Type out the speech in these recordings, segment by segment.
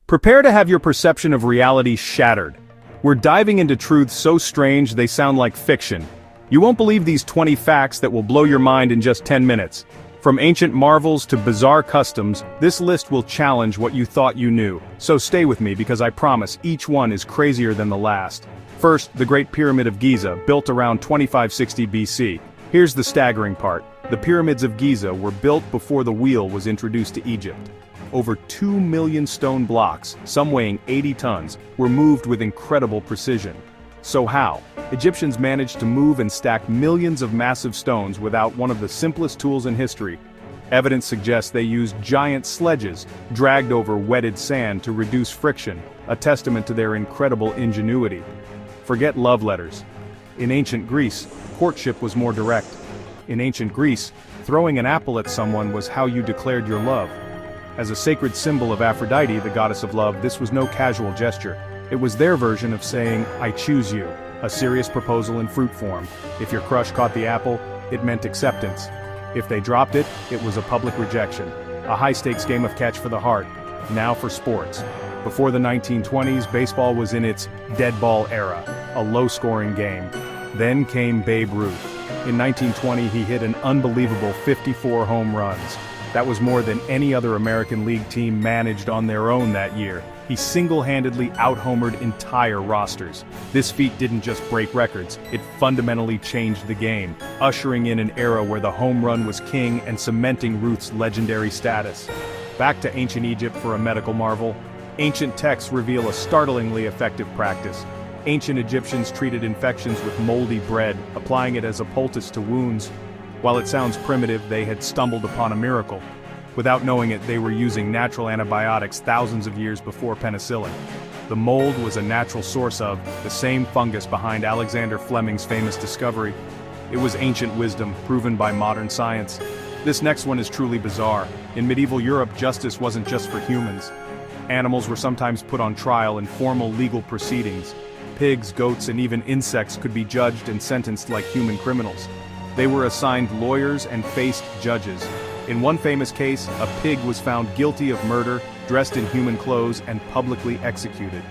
Prepare to have your perception of reality shattered. We're diving into truths so strange they sound like fiction. You won't believe these 20 facts that will blow your mind in just 10 minutes. From ancient marvels to bizarre customs, this list will challenge what you thought you knew. So stay with me because I promise each one is crazier than the last. First, the Great Pyramid of Giza, built around 2560 BC. Here's the staggering part. The pyramids of Giza were built before the wheel was introduced to Egypt. Over 2 million stone blocks, some weighing 80 tons, were moved with incredible precision. So how? Egyptians managed to move and stack millions of massive stones without one of the simplest tools in history. Evidence suggests they used giant sledges, dragged over wetted sand to reduce friction, a testament to their incredible ingenuity. Forget love letters. In ancient Greece, courtship was more direct. In ancient Greece, throwing an apple at someone was how you declared your love. As a sacred symbol of Aphrodite, the goddess of love, this was no casual gesture. It was their version of saying, "I choose you," a serious proposal in fruit form. If your crush caught the apple, it meant acceptance. If they dropped it, it was a public rejection. A high-stakes game of catch for the heart. Now for sports. Before the 1920s, baseball was in its dead ball era, a low-scoring game. Then came Babe Ruth. In 1920, he hit an unbelievable 54 home runs. That was more than any other American League team managed on their own that year. He single-handedly out-homered entire rosters. This feat didn't just break records, it fundamentally changed the game, ushering in an era where the home run was king and cementing Ruth's legendary status. Back to ancient Egypt for a medical marvel. Ancient texts reveal a startlingly effective practice. Ancient Egyptians treated infections with moldy bread, applying it as a poultice to wounds. While it sounds primitive, they had stumbled upon a miracle. Without knowing it, they were using natural antibiotics thousands of years before penicillin. The mold was a natural source of the same fungus behind Alexander Fleming's famous discovery. It was ancient wisdom, proven by modern science. This next one is truly bizarre. In medieval Europe, justice wasn't just for humans. Animals were sometimes put on trial in formal legal proceedings. Pigs, goats, and even insects could be judged and sentenced like human criminals. They were assigned lawyers and faced judges. In one famous case, a pig was found guilty of murder, dressed in human clothes, and publicly executed.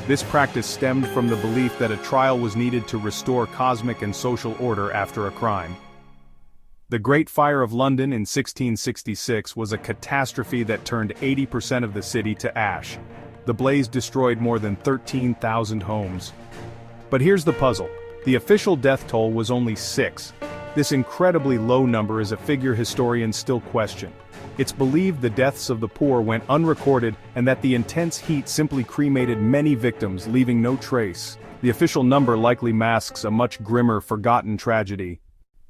This practice stemmed from the belief that a trial was needed to restore cosmic and social order after a crime. The Great Fire of London in 1666 was a catastrophe that turned 80% of the city to ash. The blaze destroyed more than 13,000 homes. But here's the puzzle. The official death toll was only 6. This incredibly low number is a figure historians still question. It's believed the deaths of the poor went unrecorded and that the intense heat simply cremated many victims, leaving no trace. The official number likely masks a much grimmer, forgotten tragedy.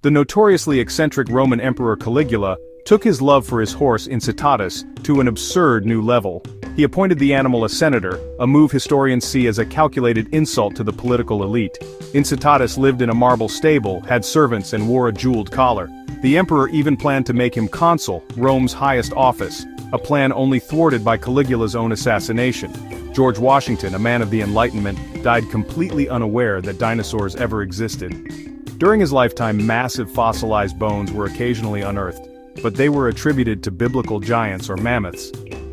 The notoriously eccentric Roman Emperor Caligula took his love for his horse Incitatus to an absurd new level. He appointed the animal a senator, a move historians see as a calculated insult to the political elite. Incitatus lived in a marble stable, had servants, and wore a jeweled collar. The emperor even planned to make him consul, Rome's highest office, a plan only thwarted by Caligula's own assassination. George Washington, a man of the Enlightenment, died completely unaware that dinosaurs ever existed. During his lifetime, massive fossilized bones were occasionally unearthed, but they were attributed to biblical giants or mammoths.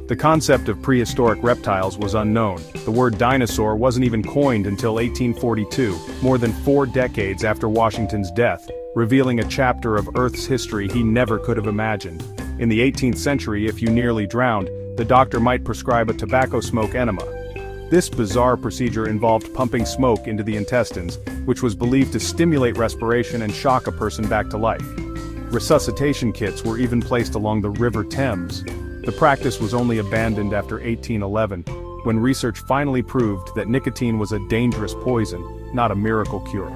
The concept of prehistoric reptiles was unknown. The word dinosaur wasn't even coined until 1842, more than 4 decades after Washington's death, revealing a chapter of Earth's history he never could have imagined. In the 18th century, if you nearly drowned, the doctor might prescribe a tobacco smoke enema. This bizarre procedure involved pumping smoke into the intestines, which was believed to stimulate respiration and shock a person back to life. Resuscitation kits were even placed along the River Thames. The practice was only abandoned after 1811, when research finally proved that nicotine was a dangerous poison, not a miracle cure.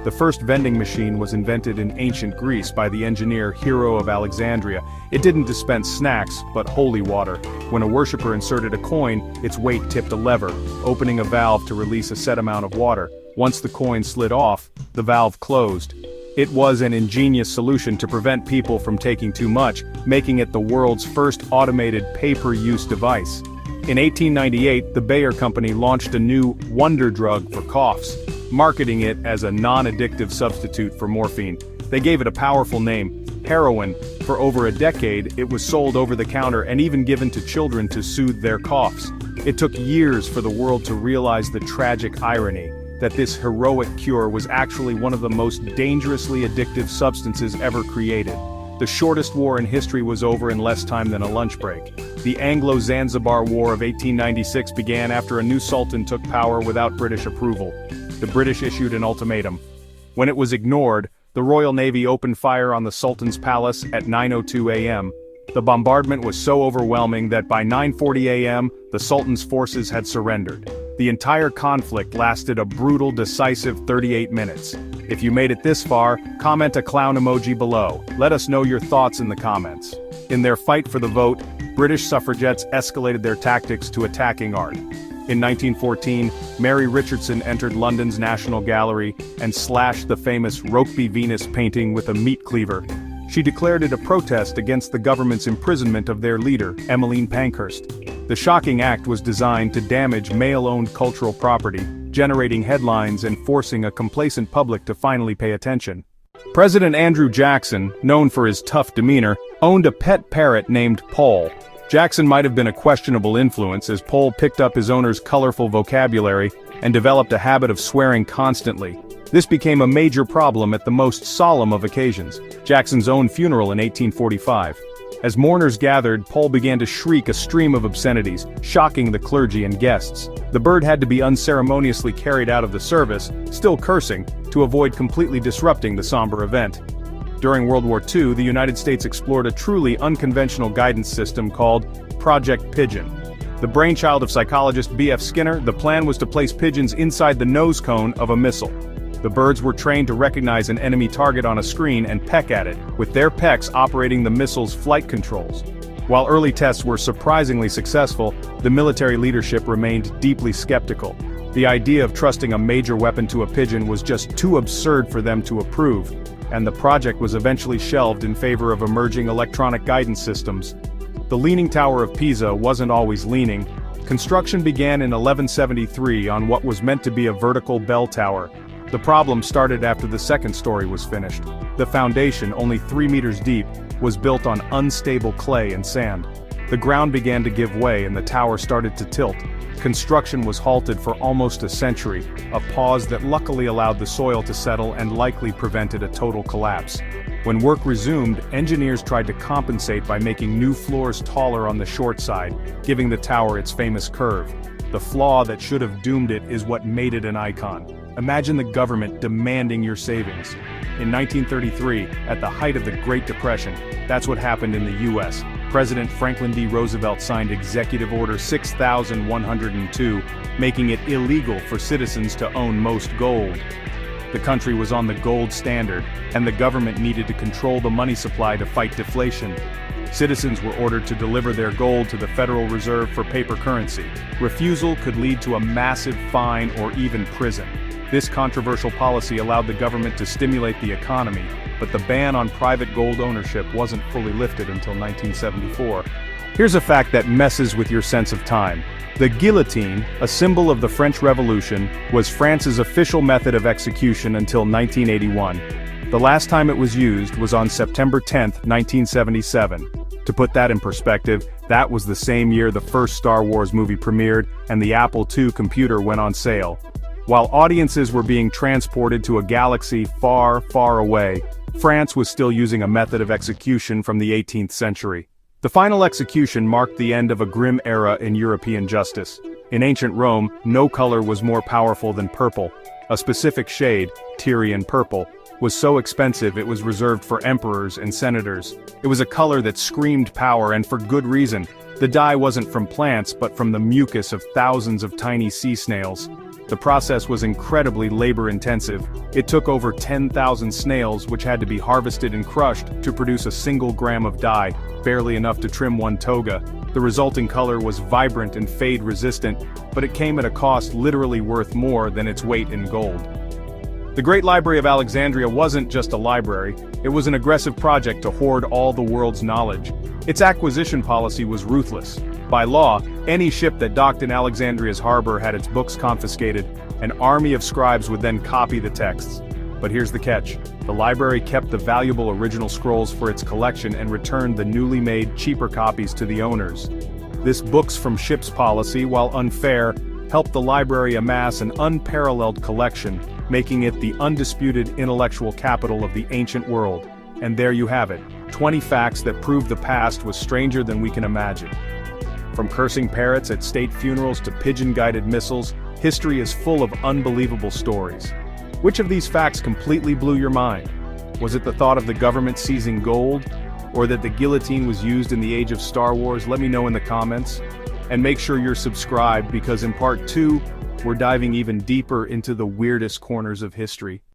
The first vending machine was invented in ancient Greece by the engineer Hero of Alexandria. It didn't dispense snacks, but holy water. When a worshiper inserted a coin, its weight tipped a lever, opening a valve to release a set amount of water. Once the coin slid off, the valve closed. It was an ingenious solution to prevent people from taking too much, making it the world's first automated pay-per-use device. In 1898, the Bayer Company launched a new wonder drug for coughs, marketing it as a non-addictive substitute for morphine. They gave it a powerful name, Heroin. For over a decade, it was sold over the counter and even given to children to soothe their coughs. It took years for the world to realize the tragic irony that this heroic cure was actually one of the most dangerously addictive substances ever created. The shortest war in history was over in less time than a lunch break. The Anglo-Zanzibar War of 1896 began after a new sultan took power without British approval. The British issued an ultimatum. When it was ignored, the Royal Navy opened fire on the Sultan's palace at 9:02 a.m. The bombardment was so overwhelming that by 9:40 a.m., the Sultan's forces had surrendered. The entire conflict lasted a brutal, decisive 38 minutes. If you made it this far, comment a clown emoji below. Let us know your thoughts in the comments. In their fight for the vote, British suffragettes escalated their tactics to attacking art. In 1914, Mary Richardson entered London's National Gallery and slashed the famous Rokeby Venus painting with a meat cleaver. She declared it a protest against the government's imprisonment of their leader, Emmeline Pankhurst. The shocking act was designed to damage male-owned cultural property, generating headlines and forcing a complacent public to finally pay attention. President Andrew Jackson, known for his tough demeanor, owned a pet parrot named Paul. Jackson might have been a questionable influence as Paul picked up his owner's colorful vocabulary and developed a habit of swearing constantly. This became a major problem at the most solemn of occasions, Jackson's own funeral in 1845. As mourners gathered, Paul began to shriek a stream of obscenities, shocking the clergy and guests. The bird had to be unceremoniously carried out of the service, still cursing, to avoid completely disrupting the somber event. During World War II, the United States explored a truly unconventional guidance system called Project Pigeon. The brainchild of psychologist B.F. Skinner, the plan was to place pigeons inside the nose cone of a missile. The birds were trained to recognize an enemy target on a screen and peck at it, with their pecks operating the missile's flight controls. While early tests were surprisingly successful, the military leadership remained deeply skeptical. The idea of trusting a major weapon to a pigeon was just too absurd for them to approve, and the project was eventually shelved in favor of emerging electronic guidance systems. The Leaning Tower of Pisa wasn't always leaning. Construction began in 1173 on what was meant to be a vertical bell tower. The problem started after the second story was finished. The foundation, only 3 meters deep, was built on unstable clay and sand. The ground began to give way and the tower started to tilt. Construction was halted for almost a century, a pause that luckily allowed the soil to settle and likely prevented a total collapse. When work resumed, engineers tried to compensate by making new floors taller on the short side, giving the tower its famous curve. The flaw that should have doomed it is what made it an icon. Imagine the government demanding your savings. In 1933, at the height of the Great Depression, that's what happened in the U.S. President Franklin D. Roosevelt signed Executive Order 6102, making it illegal for citizens to own most gold. The country was on the gold standard, and the government needed to control the money supply to fight deflation. Citizens were ordered to deliver their gold to the Federal Reserve for paper currency. Refusal could lead to a massive fine or even prison. This controversial policy allowed the government to stimulate the economy, but the ban on private gold ownership wasn't fully lifted until 1974. Here's a fact that messes with your sense of time. The guillotine, a symbol of the French Revolution, was France's official method of execution until 1981. The last time it was used was on September 10, 1977. To put that in perspective, that was the same year the first Star Wars movie premiered and the Apple II computer went on sale. While audiences were being transported to a galaxy far, far away, France was still using a method of execution from the 18th century. The final execution marked the end of a grim era in European justice. In ancient Rome, no color was more powerful than purple. A specific shade, Tyrian purple, was so expensive it was reserved for emperors and senators. It was a color that screamed power, and for good reason. The dye wasn't from plants but from the mucus of thousands of tiny sea snails. The process was incredibly labor-intensive. It took over 10,000 snails which had to be harvested and crushed to produce a single gram of dye, barely enough to trim one toga. The resulting color was vibrant and fade-resistant, but it came at a cost literally worth more than its weight in gold. The Great Library of Alexandria wasn't just a library, it was an aggressive project to hoard all the world's knowledge. Its acquisition policy was ruthless. By law, any ship that docked in Alexandria's harbor had its books confiscated. An army of scribes would then copy the texts. But here's the catch. The library kept the valuable original scrolls for its collection and returned the newly made, cheaper copies to the owners. This books from ships policy, while unfair, helped the library amass an unparalleled collection, making it the undisputed intellectual capital of the ancient world. And there you have it, 20 facts that prove the past was stranger than we can imagine. From cursing parrots at state funerals to pigeon-guided missiles, history is full of unbelievable stories. Which of these facts completely blew your mind? Was it the thought of the government seizing gold? Or that the guillotine was used in the age of Star Wars? Let me know in the comments. And make sure you're subscribed because in part 2, we're diving even deeper into the weirdest corners of history.